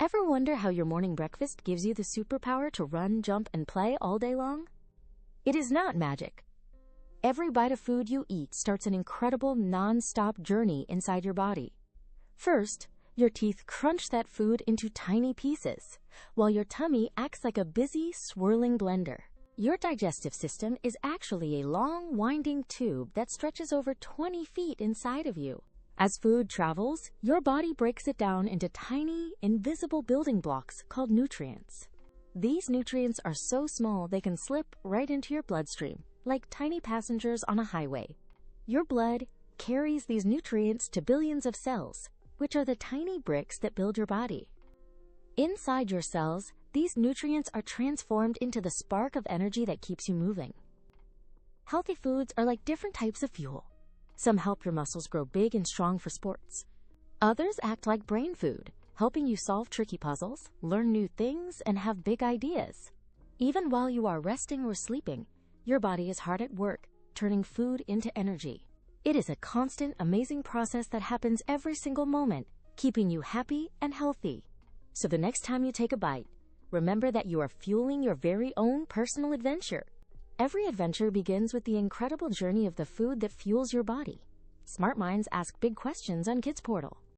Ever wonder how your morning breakfast gives you the superpower to run, jump, and play all day long? It is not magic. Every bite of food you eat starts an incredible non-stop journey inside your body. First, your teeth crunch that food into tiny pieces, while your tummy acts like a busy, swirling blender. Your digestive system is actually a long, winding tube that stretches over 20 feet inside of you. As food travels, your body breaks it down into tiny, invisible building blocks called nutrients. These nutrients are so small they can slip right into your bloodstream, like tiny passengers on a highway. Your blood carries these nutrients to billions of cells, which are the tiny bricks that build your body. Inside your cells, these nutrients are transformed into the spark of energy that keeps you moving. Healthy foods are like different types of fuel. Some help your muscles grow big and strong for sports. Others act like brain food, helping you solve tricky puzzles, learn new things, and have big ideas. Even while you are resting or sleeping, your body is hard at work, turning food into energy. It is a constant, amazing process that happens every single moment, keeping you happy and healthy. So the next time you take a bite, remember that you are fueling your very own personal adventure. Every adventure begins with the incredible journey of the food that fuels your body. Smart minds ask big questions on Kids Portal.